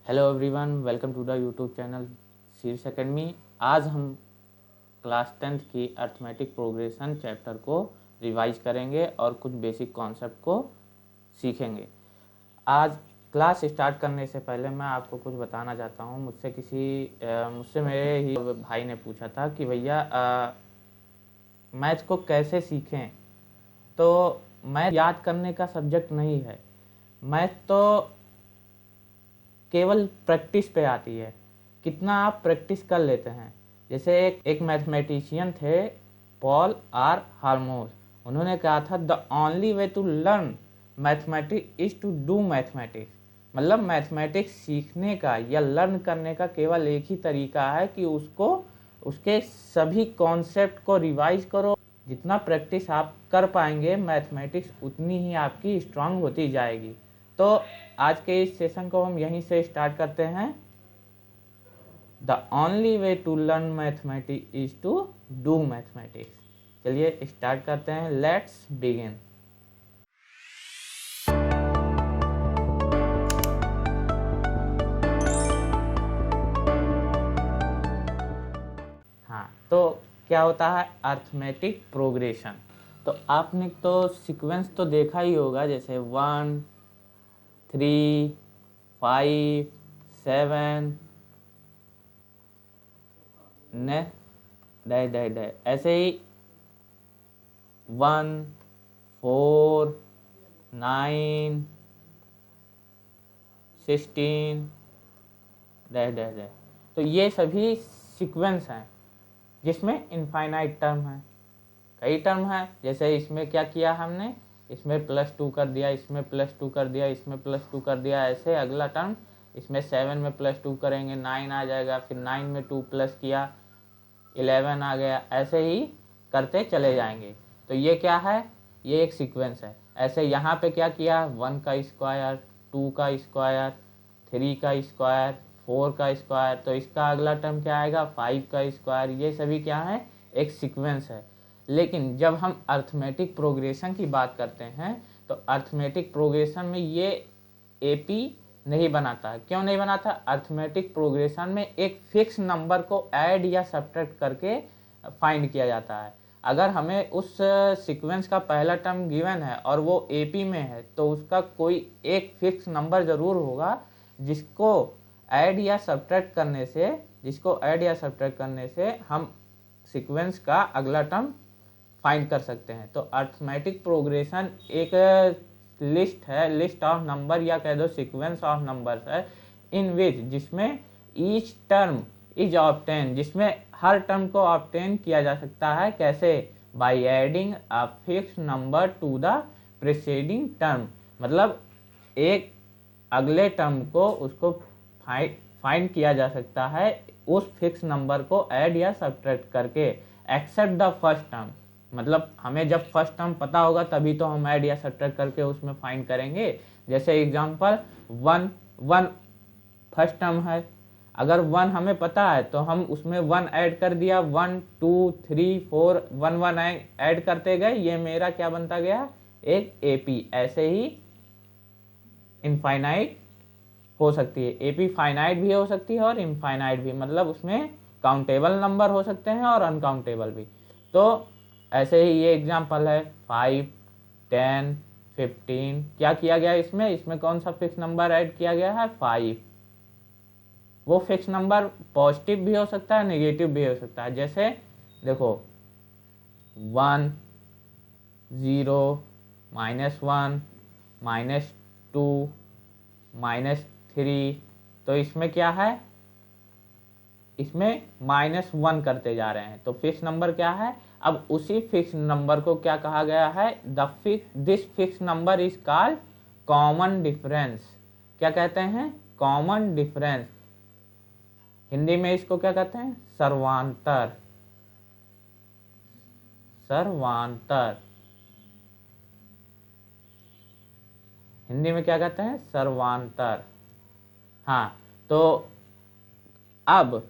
Hello everyone, welcome to the YouTube channel Shirsh academy. आज हम class 10th की arithmetic progression chapter को revise करेंगे और कुछ बेसिक कॉन्सेप्ट को सीखेंगे। आज क्लास स्टार्ट करने से पहले मैं आपको कुछ बताना चाहता हूँ। मुझसे मेरे ही भाई ने पूछा था कि भैया मैथ को कैसे सीखें। तो मैथ याद करने का सब्जेक्ट नहीं है, मैथ तो केवल प्रैक्टिस पे आती है। कितना आप प्रैक्टिस कर लेते हैं। जैसे एक मैथमेटिशियन थे, पॉल आर हार्मोस। उन्होंने कहा था the only way to learn mathematics is to do mathematics. मतलब मैथमेटिक्स सीखने का या लर्न करने का केवल एक ही तरीका है कि उसके सभी कॉन्सेप्ट को रिवाइज करो। जितना प्रैक्टिस आप कर पाएंगे मैथमेटिक्स उतनी ही आपकी स्ट्रांग होती जाएगी। तो आज के इस सेशन को हम यहीं से स्टार्ट करते हैं। The only way to learn mathematics is to do mathematics. चलिए स्टार्ट करते हैं। Let's begin. हाँ, तो क्या होता है अर्थमेटिक प्रोग्रेशन। तो आपने तो सीक्वेंस तो देखा ही होगा, जैसे 1 3 5 7 ने डे ऐसे ही 1 4 9 16 डे। तो ये सभी सीक्वेंस हैं जिसमें इनफाइनाइट टर्म है, कई टर्म है। जैसे इसमें क्या किया हमने, इसमें +2 कर दिया, इसमें +2 कर दिया, इसमें +2 कर दिया। ऐसे अगला टर्म इसमें 7 में +2 करेंगे 9 आ जाएगा, फिर 9 में 2 प्लस किया 11 आ गया। ऐसे ही करते चले जाएंगे। तो ये क्या है, ये एक सीक्वेंस है। ऐसे यहाँ पे क्या किया, 1 का स्क्वायर, 2 का स्क्वायर, 3 का स्क्वायर, 4 का स्क्वायर। तो इसका अगला टर्म क्या आएगा, 5 का स्क्वायर। ये सभी क्या है, एक सीक्वेंस है। लेकिन जब हम अर्थमेटिक प्रोग्रेशन की बात करते हैं तो अर्थमेटिक प्रोग्रेशन में ये एपी नहीं बनाता। क्यों नहीं बनाता, अर्थमेटिक प्रोग्रेशन में एक फिक्स नंबर को ऐड या सब्ट्रैक्ट करके फाइंड किया जाता है। अगर हमें उस सीक्वेंस का पहला टर्म गिवन है और वो एपी में है तो उसका कोई एक फिक्स नंबर ज़रूर होगा जिसको ऐड या सब्ट्रैक्ट करने से हम सीक्वेंस का अगला टर्म फाइंड कर सकते हैं। तो अर्थमेटिक प्रोग्रेशन एक लिस्ट ऑफ नंबर या कह दो सीक्वेंस ऑफ नंबर्स है इन विच, जिसमें ईच टर्म इज ऑब्टेन, जिसमें हर टर्म को ऑब्टेन किया जा सकता है। कैसे, by adding a fix number two the preceding term. मतलब एक अगले टर्म को उसको फाइंड किया जा सकता है उस फिक्स नंबर को ऐड या सब्ट्रैक्ट करके, एक्सेप्ट द फर्स्ट टर्म। मतलब हमें जब फर्स्ट टर्म पता होगा तभी तो हम ऐड या सब्ट्रैक्ट करके उसमें फाइंड करेंगे। जैसे एग्जांपल 1 फर्स्ट टर्म है, अगर 1 हमें पता है तो हम उसमें 1 ऐड कर दिया, 1 2 3 4 1 ऐड करते गए। ये मेरा क्या बनता गया, एक एपी। ऐसे ही इनफाइनाइट हो सकती है, एपी फाइनाइट भी हो सकती है और इनफाइनाइट भी। मतलब उसमें काउंटेबल नंबर हो सकते हैं और अनकाउंटेबल भी। तो ऐसे ही ये एग्जांपल है 5 10 15। क्या किया गया इसमें कौन सा फिक्स नंबर ऐड किया गया है, 5। वो फिक्स नंबर पॉजिटिव भी हो सकता है, नेगेटिव भी हो सकता है। जैसे देखो 1 0 -1 -2 -3। तो इसमें क्या है, इसमें -1 करते जा रहे हैं। तो फिक्स नंबर क्या है, अब उसी फिक्स नंबर को क्या कहा गया है, this fix number is called common difference. क्या कहते हैं, कॉमन डिफरेंस। हिंदी में इसको क्या कहते हैं, सर्वांतर। सर्वांतर हिंदी में क्या कहते हैं, सर्वांतर। हाँ, तो अब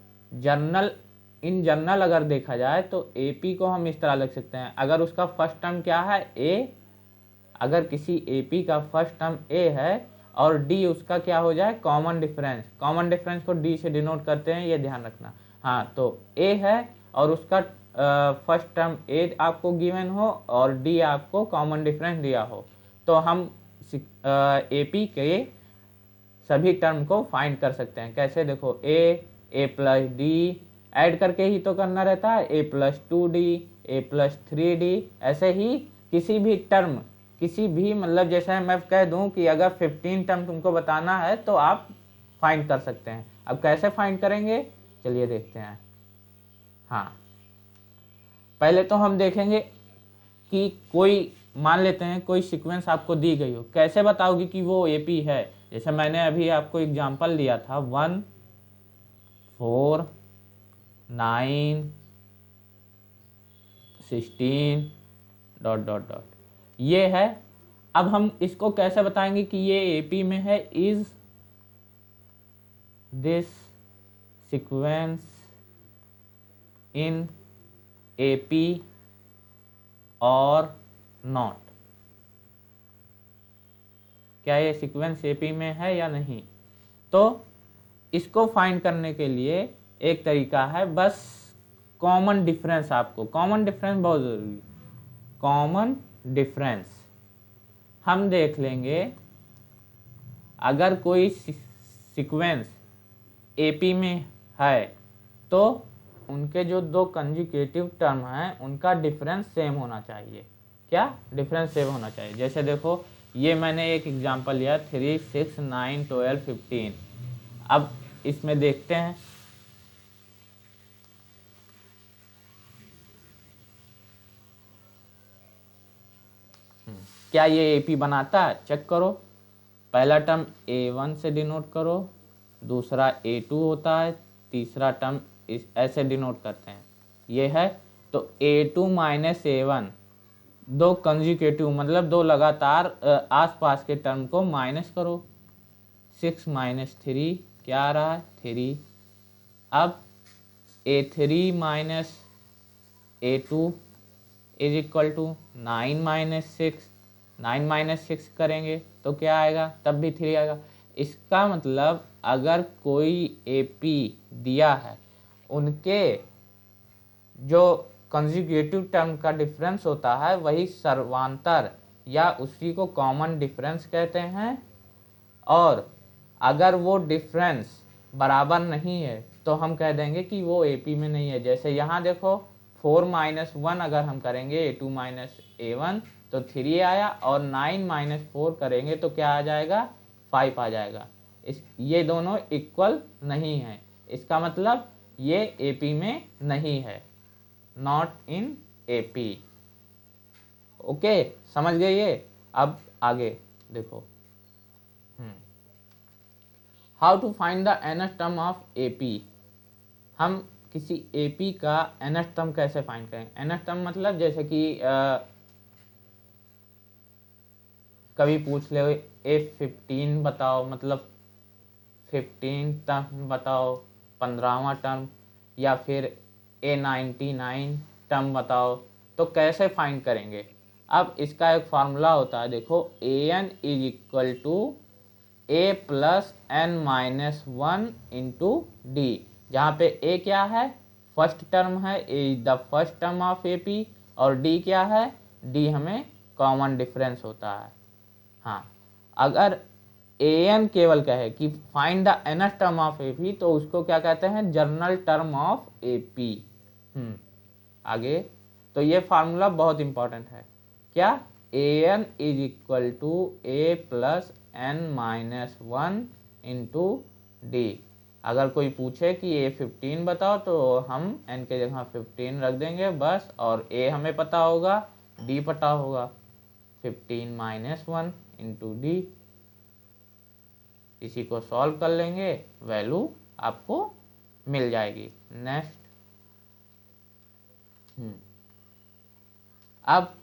इन जनरल अगर देखा जाए तो एपी को हम इस तरह लिख सकते हैं। अगर उसका फर्स्ट टर्म क्या है, ए, अगर किसी एपी का फर्स्ट टर्म ए है और डी उसका क्या हो जाए, कॉमन डिफरेंस। कॉमन डिफरेंस को डी से डिनोट करते हैं, ये ध्यान रखना। हाँ, तो ए है और उसका फर्स्ट टर्म ए आपको गिवन हो और डी आपको कॉमन डिफरेंस दिया हो, तो हम ए पी के सभी टर्म को फाइंड कर सकते हैं। कैसे, देखो ए प्लस डी ऐड करके ही तो करना रहता है, A plus 2d, A plus 3d। ऐसे ही किसी भी टर्म, किसी भी मतलब जैसे मैं कह दूं कि अगर 15 टर्म तुमको बताना है तो आप फाइंड कर सकते हैं। अब कैसे फाइंड करेंगे, चलिए देखते हैं। हाँ, पहले तो हम देखेंगे कि कोई, मान लेते हैं कोई सीक्वेंस आपको दी गई हो, कैसे बताओगे कि वो एपी है। जैसे मैंने अभी आपको एग्जांपल दिया था 1 4 9 16 डॉट डॉट डॉट, ये है। अब हम इसको कैसे बताएंगे कि ये एपी में है, is this sequence in AP और नॉट, क्या ये सीक्वेंस एपी में है या नहीं। तो इसको फाइंड करने के लिए एक तरीका है, बस कॉमन डिफरेंस, आपको कॉमन डिफरेंस बहुत जरूरी। कॉमन डिफरेंस हम देख लेंगे, अगर कोई सीक्वेंस एपी में है तो उनके जो दो कंजुगेटिव टर्म हैं उनका डिफरेंस सेम होना चाहिए। क्या डिफरेंस सेम होना चाहिए। जैसे देखो, ये मैंने एक एग्जांपल लिया 3 6 9 12 15। अब इसमें देखते हैं, क्या ये एपी बनाता है, चेक करो। पहला टर्म a1 से डिनोट करो, दूसरा a2 होता है, तीसरा टर्म इस ऐसे डिनोट करते हैं, ये है। तो a2 माइनस a1, दो कंजुगेटिव मतलब दो लगातार आसपास के टर्म को माइनस करो। 6 माइनस 3 क्या आ रहा है, 3। अब a3 minus a2 is equal to 9 minus 6। 9 minus 6 करेंगे तो क्या आएगा, तब भी 3 आएगा। इसका मतलब अगर कोई एपी दिया है, उनके जो कंजुगेटिव टर्म का डिफरेंस होता है वही सर्वांतर या उसी को कॉमन डिफरेंस कहते हैं। और अगर वो डिफरेंस बराबर नहीं है तो हम कह देंगे कि वो एपी में नहीं है। जैसे यहाँ देखो 4 माइनस 1 अगर हम करेंगे a2 माइनस a1 तो 3 आया, और 9 माइनस 4 करेंगे तो क्या आ जाएगा, 5 आ जाएगा। ये दोनों इक्वल नहीं है, इसका मतलब ये एपी में नहीं है, नॉट इन एपी। ओके, समझ गए ये। अब आगे देखो, how to find the nth term of AP. हम किसी एपी का nth टर्म कैसे फाइंड करें। nth टर्म मतलब जैसे कि कभी पूछ ले A15 बताओ, मतलब 15 टर्म बताओ, 15वां टर्म, या फिर A99 टर्म बताओ, तो कैसे फाइंड करेंगे। अब इसका एक फार्मूला होता है, देखो an is equal to a plus n minus 1 into D, जहाँ पे a क्या है, फर्स्ट टर्म है, a is the first term of AP, और d क्या है, d हमें कॉमन डिफरेंस होता है। हाँ, अगर an केवल कहे कि find the nth term of AP तो उसको क्या कहते हैं, जर्नल टर्म ऑफ एपी। आगे तो ये फार्मूला बहुत इंपॉर्टेंट है, क्या, an is equal to a plus n minus 1 into D. अगर कोई पूछे कि A15 बताओ तो हम n के जगह 15 रख देंगे बस, और a हमें पता होगा, d पता होगा, 15 माइनस 1 इंटू डी। इसी को सॉल्व कर लेंगे, वैल्यू आपको मिल जाएगी। नेक्स्ट, अब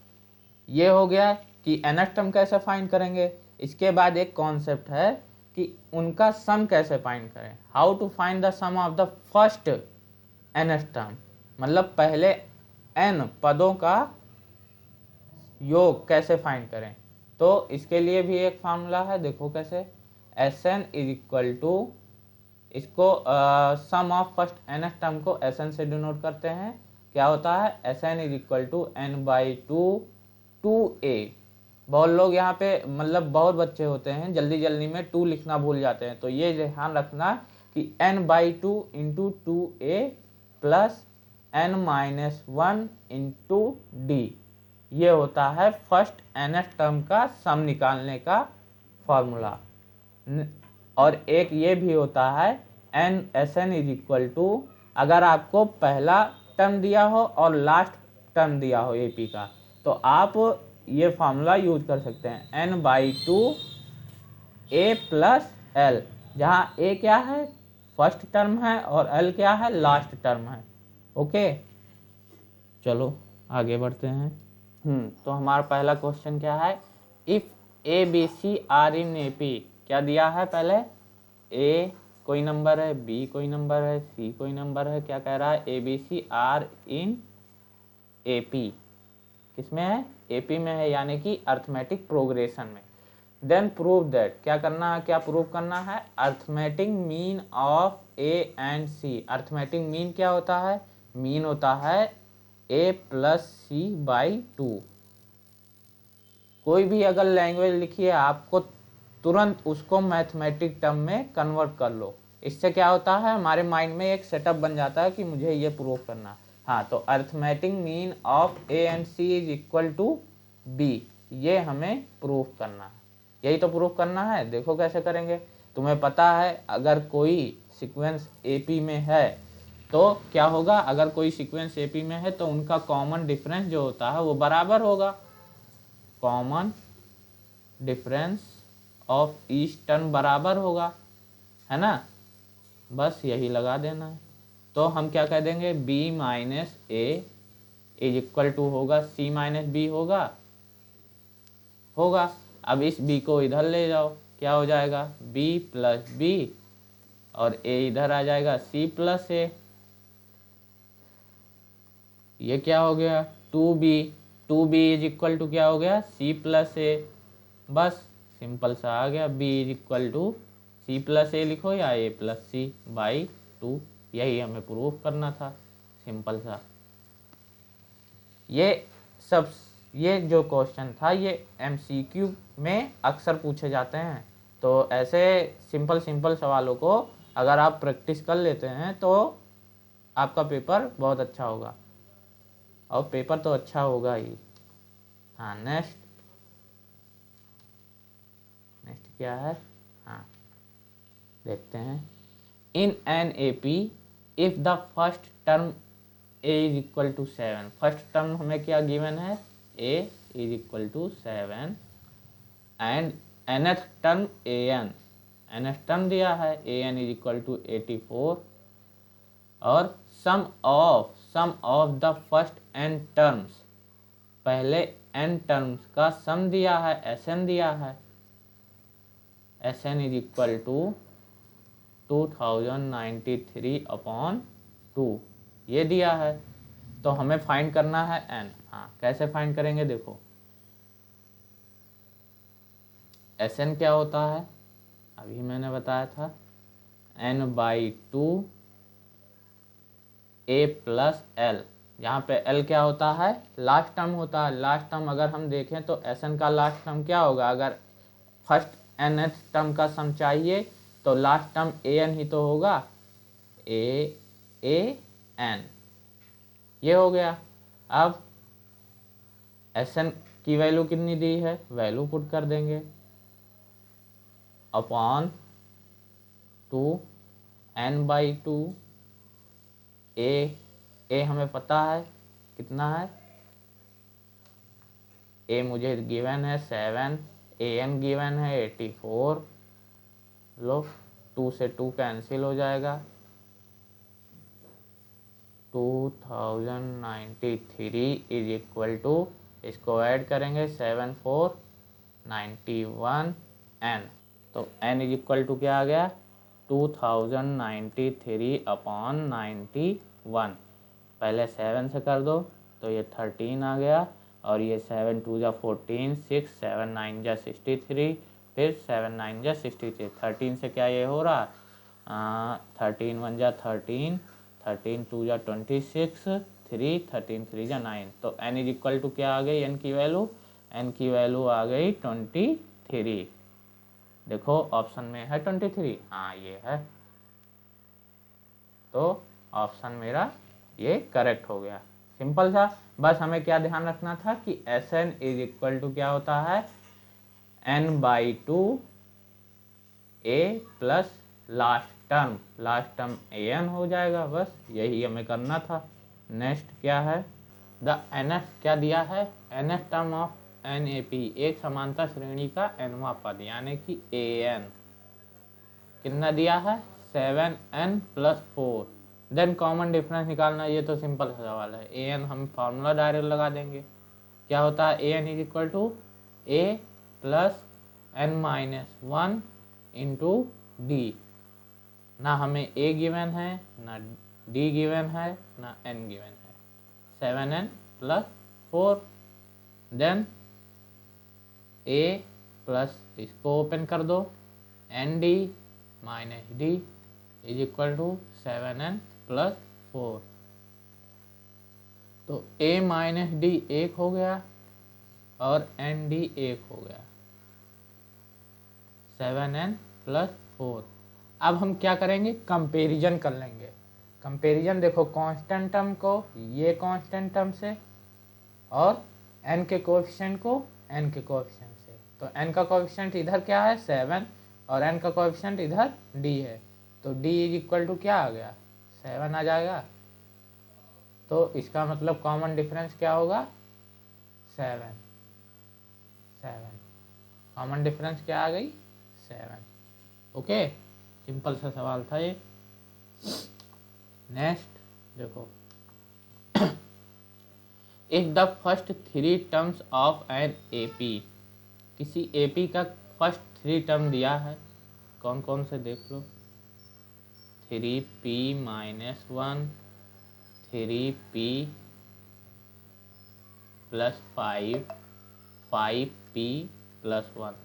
ये हो गया कि nth टर्म कैसे फाइंड करेंगे। इसके बाद एक कॉन्सेप्ट है कि उनका सम कैसे फाइंड करें, how to find the sum of the first nth term, मतलब पहले n पदों का योग कैसे फाइंड करें। तो इसके लिए भी एक फार्मूला है, देखो कैसे, S N is equal to, इसको sum of first N S term को एस एन से डिनोट करते हैं। क्या होता है, S N is equal to N by two two A. बहुत लोग यहाँ पे मतलब बहुत बच्चे होते हैं जल्दी जल्दी में टू लिखना भूल जाते हैं, तो ये ध्यान रखना कि N by two into two A plus N minus one into D, ये होता है फर्स्ट एन एस टर्म का सम निकालने का फॉर्मूला। और एक ये भी होता है N S N is equal to, अगर आपको पहला टर्म दिया हो और लास्ट टर्म दिया हो एपी का, तो आप ये फॉर्मूला यूज कर सकते हैं N by two A plus L, जहाँ ए क्या है फर्स्ट टर्म है और एल क्या है लास्ट टर्म है। ओके, चलो आगे बढ़ते हैं। तो हमारा पहला क्वेश्चन क्या है, if A B C are in A P, क्या दिया है पहले, ए कोई नंबर है, बी कोई नंबर है, सी कोई नंबर है, क्या कह रहा है A B C are in A P, किसमें है ए पी में है, यानी कि अर्थमेटिक प्रोग्रेशन में। देन प्रूव दैट, क्या करना है, क्या प्रूव करना है, arithmetic mean of A and C. Arithmetic mean क्या होता है, मीन होता है A plus C by two. कोई भी अगर लैंग्वेज लिखी है आपको तुरंत उसको मैथमेटिक टर्म में कन्वर्ट कर लो, इससे क्या होता है हमारे माइंड में एक सेटअप बन जाता है कि मुझे ये प्रूव करना। हाँ, तो arithmetic mean of A and C is equal to B, ये हमें प्रूव करना है, यही तो प्रूव करना है। देखो कैसे करेंगे, तुम्हें पता है अगर कोई सीक्वेंस एपी में है तो क्या होगा, अगर कोई सीक्वेंस एपी में है तो उनका कॉमन डिफरेंस जो होता है वो बराबर होगा, common difference of each term बराबर होगा, है ना, बस यही लगा देना है। तो हम क्या कह देंगे, b minus A is equal to होगा c माइनस बी होगा। अब इस b को इधर ले जाओ, क्या हो जाएगा b प्लस बी, और a इधर आ जाएगा c प्लस ए, ये क्या हो गया 2b इज इक्वल टू क्या हो गया c प्लस ए, बस सिंपल सा आ गया, b is equal to c plus A लिखो या a plus C by two, यही हमें प्रूफ करना था, सिंपल सा। ये जो क्वेश्चन था ये MCQ में अक्सर पूछे जाते हैं, तो ऐसे सिंपल सवालों को अगर आप प्रैक्टिस कर लेते हैं तो आपका पेपर बहुत अच्छा होगा, और पेपर तो अच्छा होगा ही। हाँ, नेक्स्ट क्या है, हाँ देखते हैं। In an A P if the first term A is equal to 7, first term हमें क्या गिवन है, A is equal to 7 and nth term an, nth term दिया है an इज इक्वल टू 84, और sum of the first n terms, पहले n terms का sum दिया है Sn दिया है, Sn is equal to 2093 upon 2, ये दिया है। तो हमें फाइंड करना है n। हाँ, कैसे फाइंड करेंगे, देखो Sn क्या होता है, अभी मैंने बताया था n by two a plus L, यहाँ पे l क्या होता है लास्ट टर्म होता है। लास्ट टर्म अगर हम देखें तो Sn का लास्ट टर्म क्या होगा, अगर फर्स्ट nth टर्म का सम चाहिए तो लास्ट टर्म an ही तो होगा, an, ये हो गया। अब Sn की वैल्यू कितनी दी है, वैल्यू पुट कर देंगे अपॉन 2 n बाई टू, ए हमें पता है कितना है, ए मुझे गिवन है 7, an गिवन है 84, लो 2 से 2 कैंसिल हो जाएगा, 2093 इज इक्वल टू, इसको ऐड करेंगे 7 4 91 n, तो n इज इक्वल टू क्या आ गया 2093 अपॉन 91, पहले 7 से कर दो तो ये 13 आ गया, और ये 7 2 जा 14, 6 7 9 जा 63, फिर 7 9 जा 63, 13 से क्या ये हो रहा, 13 1 जा 13, 13 2 जा 26, 3 13 3 जा 9, तो n इज इक्वल टू क्या आ गई, n की वैल्यू, n की वैल्यू आ गई 23। देखो ऑप्शन में है 23, हाँ ये है, तो ऑप्शन मेरा ये करेक्ट हो गया। सिंपल सा, बस हमें क्या ध्यान रखना था कि Sn इज इक्वल टू क्या होता है, n/2 a plus last term an हो जाएगा, बस यही हमें करना था। नेक्स्ट क्या है, द nth क्या दिया है, nth टर्म ऑफ NAP, एक समानता श्रेणी का nवां पद यानी कि an कितना दिया है, 7n + 4। देन कॉमन डिफरेंस निकालना, ये तो सिंपल सवाल है, an हम फॉर्मूला डायरेक्ट लगा देंगे, क्या होता है an is equal to a plus n-1 into D, ना हमें a गिवन है, ना d गिवन है, ना n गिवन है, 7n + 4। देन a प्लस इसको ओपन कर दो, nd minus d is equal to 7n + 4, तो a माइनस डी 1 हो गया और nd 1 हो गया, 7n + 4। अब हम क्या करेंगे, कंपैरिजन कर लेंगे। कंपैरिजन देखो, कांस्टेंट टर्म को ये कांस्टेंट टर्म से और n के कोएफिशिएंट को n के कोएफिशिएंट से, तो n का कोएफिशिएंट इधर क्या है 7 और n का कोएफिशिएंट इधर d है, तो d इज इक्वल टू क्या आ गया, 7 आ जाएगा, तो इसका मतलब कॉमन डिफरेंस क्या होगा, 7 कॉमन डिफरेंस क्या आ गई, 7। ओके, सिंपल सा सवाल था ये। नेक्स्ट देखो, if the first 3 terms of an AP, किसी एपी का फर्स्ट 3 टर्म दिया है, कौन कौन से देख लो, 3p - 1, 3p + 5, 5p + 1,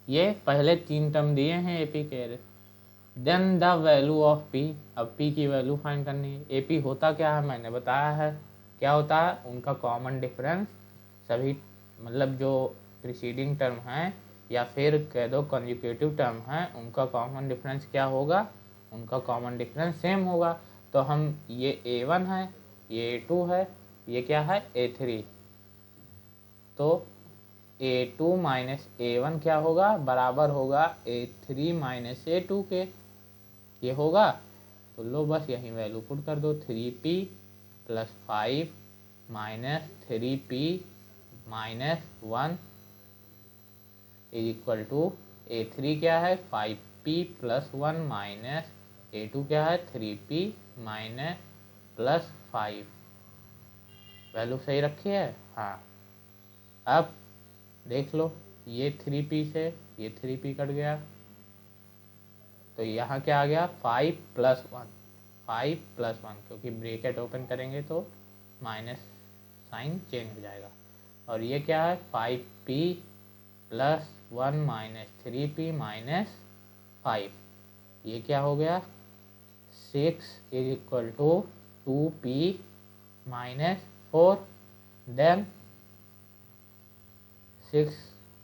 ये पहले 3 टर्म दिए हैं एपी के। Then the value of p, अब p की वैल्यू फाइंड करनी है। एपी होता क्या है मैंने बताया है, क्या होता है, उनका कॉमन डिफरेंस, सभी मतलब जो प्रीसीडिंग टर्म हैं या फिर कह दो कंजुगेटिव टर्म हैं, उनका कॉमन डिफरेंस क्या होगा, उनका कॉमन डिफरेंस सेम होगा। तो हम ये a1 है, ये a2 है, ये क्या है a3, तो a2 माइनस a1 क्या होगा, बराबर होगा a3 माइनस a2 के, ये होगा। तो लो बस यहीं वैल्यू पुट कर दो, 3p + 5 minus 3p minus 1 is equal to a3 क्या है 5p + 1 माइनस a2 क्या है 3p माइनस +5, वैल्यू सही रखी है, हाँ। अब देख लो, ये 3p से ये 3p कट गया, तो यहाँ क्या आ गया 5 + 1, 5 + 1, क्योंकि ब्रैकेट ओपन करेंगे तो माइनस साइन चेंज हो जाएगा, और ये क्या है 5p + 1 माइनस 3p माइनस 5, ये क्या हो गया 6 is equal to 2p minus 4। Then 6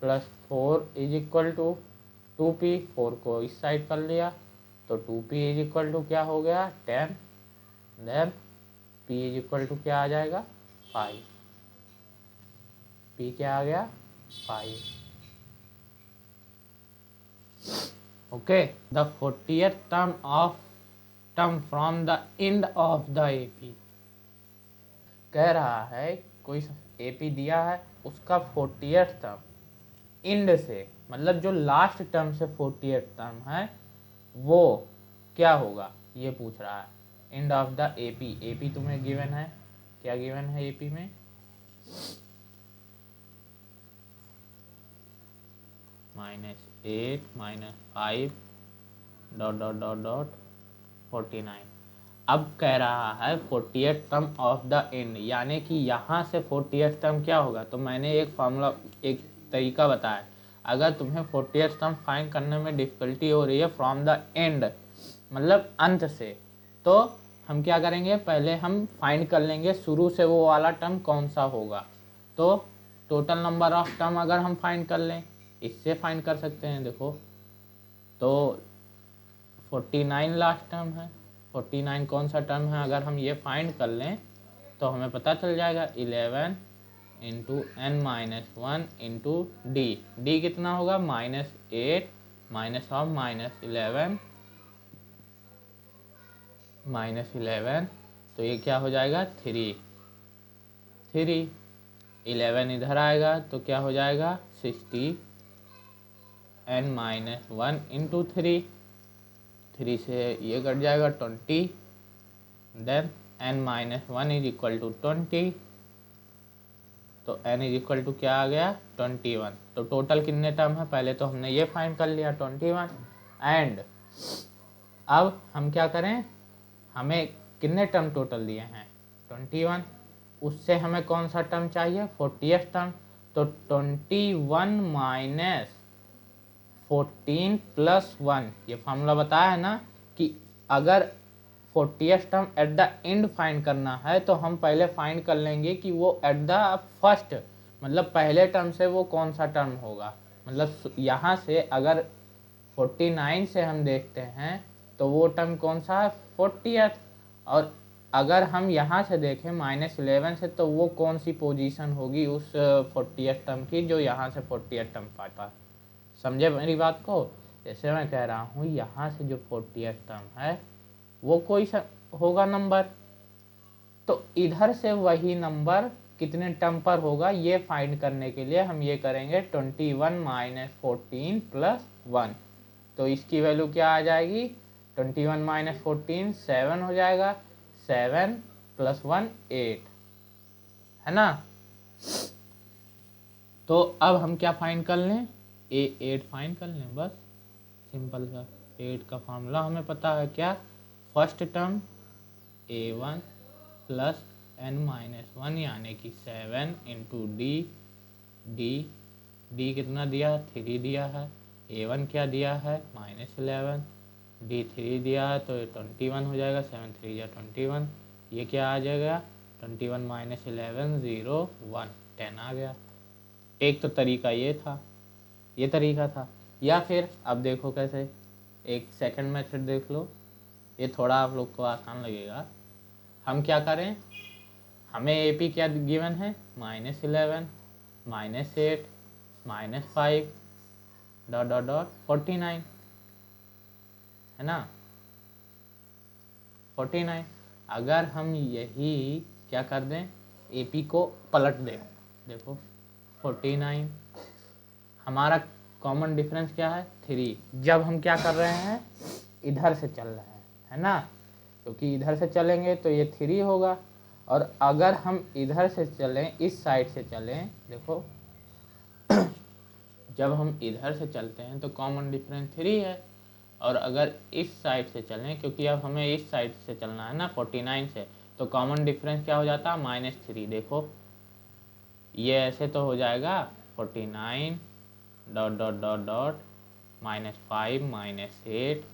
+ 4 is equal to 2p, 4 को इस साइड कर लिया, तो 2p इज इक्वल टू क्या हो गया 10। Then p is equal to क्या आ जाएगा 5, p क्या आ गया 5। Okay, the 40th term from the end of the AP, कह रहा है कोई एपी दिया है, उसका 40th टर्म एंड से, मतलब जो लास्ट टर्म से 40th टर्म है वो क्या होगा, ये पूछ रहा है। And of the AP, AP तुम्हें गिवन है, क्या गिवन है एपी में, -8 - 5 ... 49। अब कह रहा है 40th term of the end, यानी कि यहाँ से 40th टर्म क्या होगा, तो मैंने एक फॉर्मूला, एक तरीका बताया, अगर तुम्हें 40th टर्म फाइंड करने में डिफ़िकल्टी हो रही है फ्रॉम द एंड, मतलब अंत से, तो हम क्या करेंगे, पहले हम फाइंड कर लेंगे शुरू से वो वाला टर्म कौन सा होगा। तो टोटल नंबर ऑफ टर्म अगर हम फाइंड कर लें, इससे फाइंड कर सकते हैं। देखो तो 49 लास्ट टर्म है, 49 कौन सा टर्म है, अगर हम ये फाइंड कर लें तो हमें पता चल जाएगा 11 into n minus 1 into D. D कितना होगा, -8 माइनस ऑफ -11, तो ये क्या हो जाएगा 3। 11 इधर आएगा तो क्या हो जाएगा 60 n माइनस 1 इंटू 3 से ये कट जाएगा 20, then n minus 1 is equal to 20, तो n इज इक्वल टू क्या आ गया 21। तो टोटल कितने टर्म है, पहले तो हमने ये फाइंड कर लिया 21। एंड अब हम क्या करें, हमें कितने टर्म टोटल दिए हैं 21, उससे हमें कौन सा टर्म चाहिए 40th टर्म। तो 21 माइनस 14 प्लस 1, ये फॉर्मूला बताया है ना कि अगर 40th term at the end find करना है तो हम पहले फाइंड कर लेंगे कि वो एट द फर्स्ट, मतलब पहले टर्म से वो कौन सा टर्म होगा। मतलब यहाँ से अगर 49 से हम देखते हैं तो वो टर्म कौन सा है 40th, और अगर हम यहाँ से देखें -11 से तो वो कौन सी पोजीशन होगी उस 40th टर्म की जो यहाँ से 40th टर्म पाता है। समझे मेरी बात को, जैसे मैं कह रहा हूँ यहाँ से जो 40th टर्म है वो कोई होगा नंबर, तो इधर से वही नंबर कितने टर्म पर होगा ये फाइंड करने के लिए हम ये करेंगे 21 माइनस 14 प्लस 1। तो इसकी वैल्यू क्या आ जाएगी 21 माइनस 14 7 हो जाएगा, 7 प्लस 1 8 है ना। तो अब हम क्या फाइंड कर लें, 8 फाइंड कर लें, बस सिंपल सा। 8 का फार्मूला हमें पता है क्या, first term a1 plus n minus 1 यानी कि 7 इंटू डी कितना दिया 3 दिया है, a1 क्या दिया है -11, d3 दिया है तो 21 हो जाएगा, 7 3 या 21, ये क्या आ जाएगा 21 माइनस 11 0 1 10 आ गया। एक तो तरीका ये था, ये तरीका था। या फिर अब देखो कैसे, एक सेकंड मेथड देख लो, ये थोड़ा आप लोग को आसान लगेगा। हम क्या करें, हमें AP क्या गिवन है -11 -8 -5 डॉट डॉट डॉट 49 है ना 49। अगर हम यही क्या कर दें AP को पलट दें, देखो 49 हमारा कॉमन डिफरेंस क्या है 3, जब हम क्या कर रहे हैं इधर से चल रहे हैं है ना, क्योंकि इधर से चलेंगे तो ये 3 होगा, और अगर हम इधर से चलें इस साइड से चलें, देखो जब हम इधर से चलते हैं तो कॉमन डिफरेंस 3 है, और अगर इस साइड से चलें क्योंकि अब हमें इस साइड से चलना है ना 49 से, तो कॉमन डिफरेंस क्या हो जाता है -3। देखो ये ऐसे तो हो जाएगा 49 डॉट डॉट डॉट डॉट -5 -8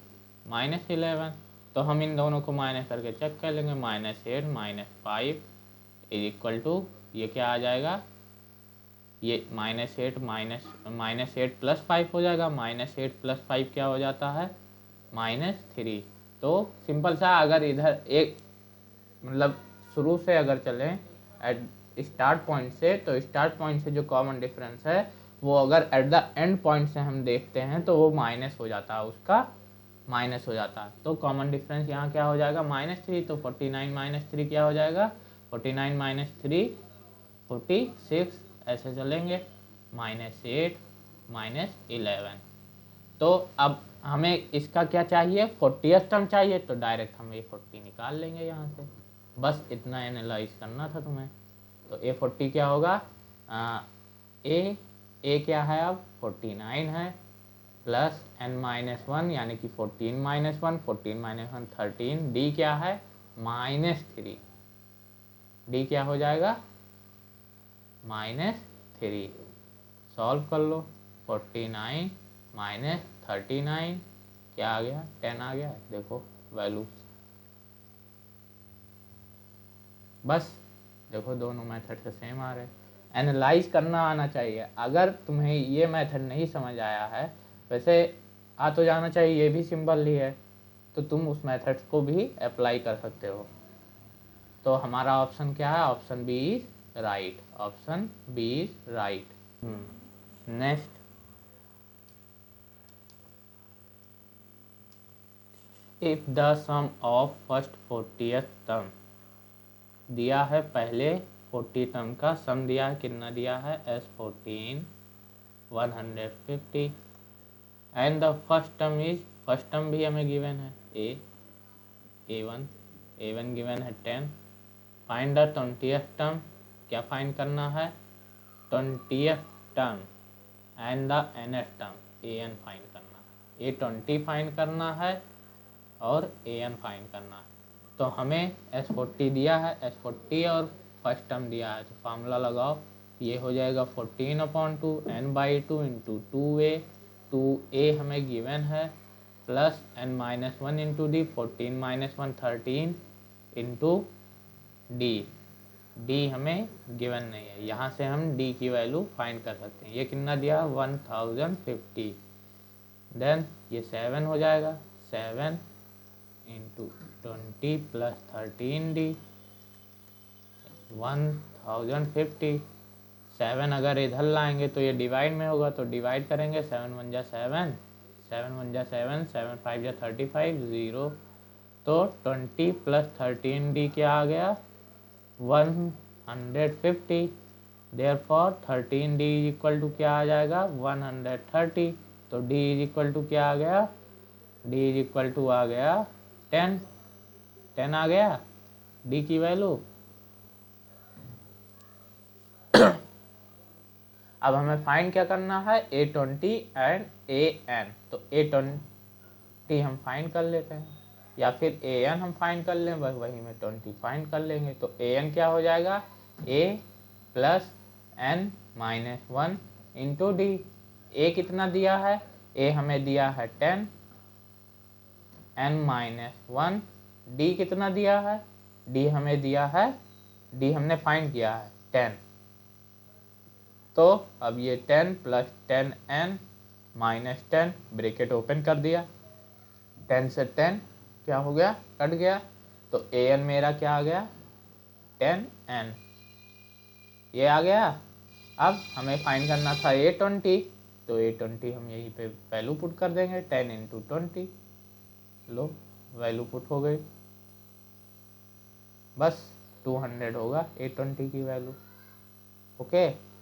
-11, तो हम इन दोनों को माइनस करके चेक कर लेंगे, -8 -5 इज इक्वल टू ये क्या आ जाएगा, ये -8 प्लस 5 हो जाएगा, -8 प्लस 5 क्या हो जाता है -3। तो सिंपल सा, अगर इधर एक मतलब शुरू से अगर चलें एट स्टार्ट पॉइंट से, तो स्टार्ट पॉइंट से जो कॉमन डिफरेंस है वो अगर एट द एंड पॉइंट से हम देखते हैं तो वो माइनस हो जाता है, उसका माइनस हो जाता है। तो कॉमन डिफरेंस यहाँ क्या हो जाएगा -3, तो 49 -3 क्या हो जाएगा 49 -3 46, ऐसे चलेंगे -8 -11। तो अब हमें इसका क्या चाहिए 40th टर्म चाहिए, तो डायरेक्ट हम A40 निकाल लेंगे यहाँ से, बस इतना एनालाइज करना था तुम्हें। तो A40 क्या होगा, ए क्या है अब 49 है, प्लस n-1 यानी कि 14 -1 14 -1 13, डी क्या है -3, डी क्या हो जाएगा -3, सॉल्व कर लो 49 माइनस 39 क्या आ गया 10 आ गया। देखो वैल्यू, बस देखो दोनों मेथड से सेम आ रहे। एनालाइज करना आना चाहिए। अगर तुम्हें ये मेथड नहीं समझ आया है, वैसे आ तो जाना चाहिए, ये भी सिंपल ही है, तो तुम उस मेथड को भी अप्लाई कर सकते हो। तो हमारा ऑप्शन क्या है, option B is right, option B is right. Next, if the sum of first 40th term, दिया है पहले 40 टर्म का सम दिया है, कितना दिया है S14 150 and the first term is, first term भी हमें गिवन है A1 गिवन है 10। फाइंड द 20th टर्म, क्या फाइंड करना है 20th term and the nth term AN find करना है। A20 फाइंड करना है और AN फाइंड करना है। तो हमें S40 दिया है, S40 और फर्स्ट टर्म दिया है, तो फार्मूला लगाओ, ये हो जाएगा 14/2 n/2 इंटू 2a, 2a हमें गिवन है, plus n-1 into D, 14 - 1 13 into D, D हमें गिवन नहीं है, यहाँ से हम डी की वैल्यू फाइंड कर सकते हैं। ये कितना दिया 1050, देन ये 7 हो जाएगा, 7 इंटू 20 प्लस 13d 1050। 7 अगर इधर लाएंगे तो ये डिवाइड में होगा, तो डिवाइड करेंगे, 7 1 जा 7, 7 1 जा 7, 7 5 जा 35, 0, तो 20 प्लस 13d क्या आ गया 150। Therefore 13d is equal to क्या आ जाएगा 130। तो d इज इक्वल टू क्या आ गया, d इज इक्वल टू आ गया 10, 10 आ गया d की वैल्यू। अब हमें फाइंड क्या करना है A20 एंड AN, तो A20 हम फाइंड कर लेते हैं, या फिर AN हम फाइंड कर लें, वही में 20 फाइंड कर लेंगे। तो AN क्या हो जाएगा A plus n-1 into D. A कितना दिया है, A हमें दिया है 10, n-1, D कितना दिया है, D हमें दिया है, D हमने फाइंड किया है 10। तो अब ये 10 plus 10n minus 10 bracket open कर दिया, 10 से 10 क्या हो गया कट गया, तो an मेरा क्या आ गया 10n, ये आ गया। अब हमें फाइंड करना था A20, तो A20 हम यहीं पे वैल्यू पुट कर देंगे, 10 इंटू 20, लो वैल्यू पुट हो गई, बस 200 होगा A20 की वैल्यू। ओके,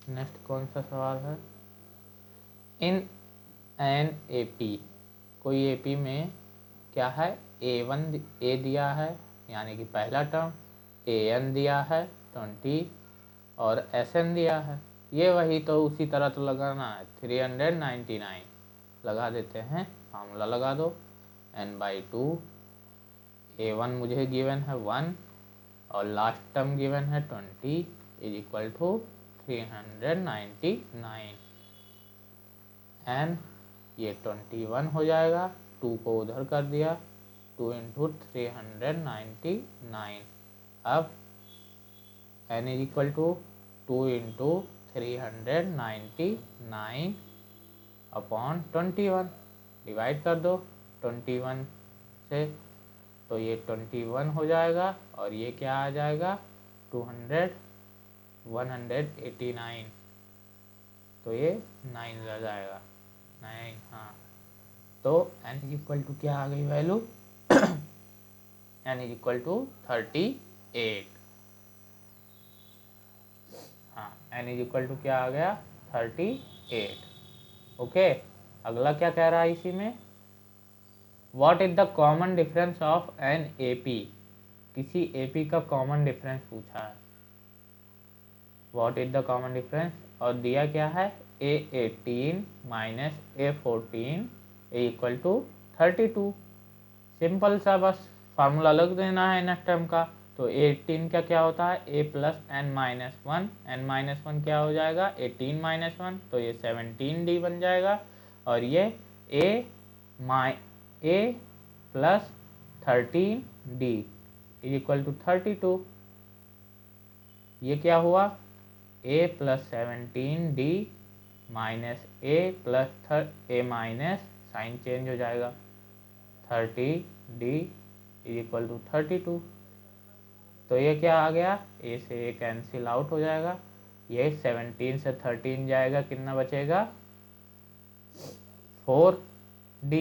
नेक्स्ट कौन सा सवाल है, इन एन AP, कोई AP में क्या है A1 A दिया है यानी कि पहला टर्म, AN दिया है 20 और SN दिया है, ये वही तो उसी तरह तो लगाना है 399 लगा देते हैं, फार्मूला लगा दो, n/2 A1 मुझे गिवन है 1 और लास्ट टर्म गिवन है 20 इज इक्वल टू 399 एन, ये 21 हो जाएगा, 2 को उधर कर दिया, 2 इंटू 399। अब n is equal to 2 into 399 upon 21, divide कर दो 21 से, तो ये 21 हो जाएगा और ये क्या आ जाएगा 189, तो ये 9 रह जाएगा 9, हाँ। तो n इज इक्वल टू क्या आ गई value n is equal to 38, हाँ n इज इक्वल टू क्या आ गया 38। ओके, अगला क्या कह रहा है इसी में, what is the common difference of an AP, किसी AP का कॉमन डिफरेंस पूछा है, what is the common difference, और दिया क्या है A18 minus A14 equal to 32। Simple सा बस फार्मूला लग देना है नेक्स्ट टर्म का, तो 18 का क्या होता है a plus n minus one, n minus one क्या हो जाएगा 18 माइनस वन, तो ये 17d बन जाएगा। और ये a plus 13d is equal to 32। ये क्या हुआ a plus 17d minus a plus a minus sign change हो जाएगा 30d इज इक्वल टू 32। तो ये क्या आ गया a से a कैंसिल आउट हो जाएगा, ये 17 से 13 जाएगा, कितना बचेगा 4d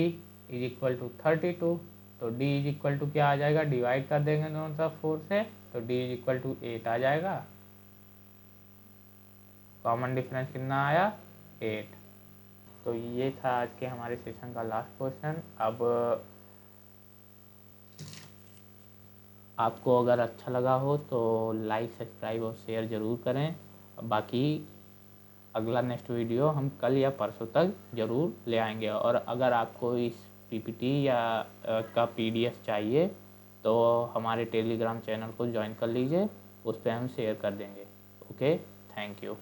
इज इक्वल टू 32। तो d इज इक्वल टू क्या आ जाएगा, डिवाइड कर देंगे दोनों तरफ 4 से, तो d इज इक्वल टू 8 आ जाएगा। कॉमन डिफरेंस कितना आया 8। तो ये था आज के हमारे सेशन का लास्ट क्वेश्चन। अब आपको अगर अच्छा लगा हो तो लाइक सब्सक्राइब और शेयर ज़रूर करें। बाकी अगला नेक्स्ट वीडियो हम कल या परसों तक ज़रूर ले आएंगे। और अगर आपको इस पीपीटी या का पीडीएफ चाहिए तो हमारे टेलीग्राम चैनल को ज्वाइन कर लीजिए, उस पर हम शेयर कर देंगे। Okay, thank you.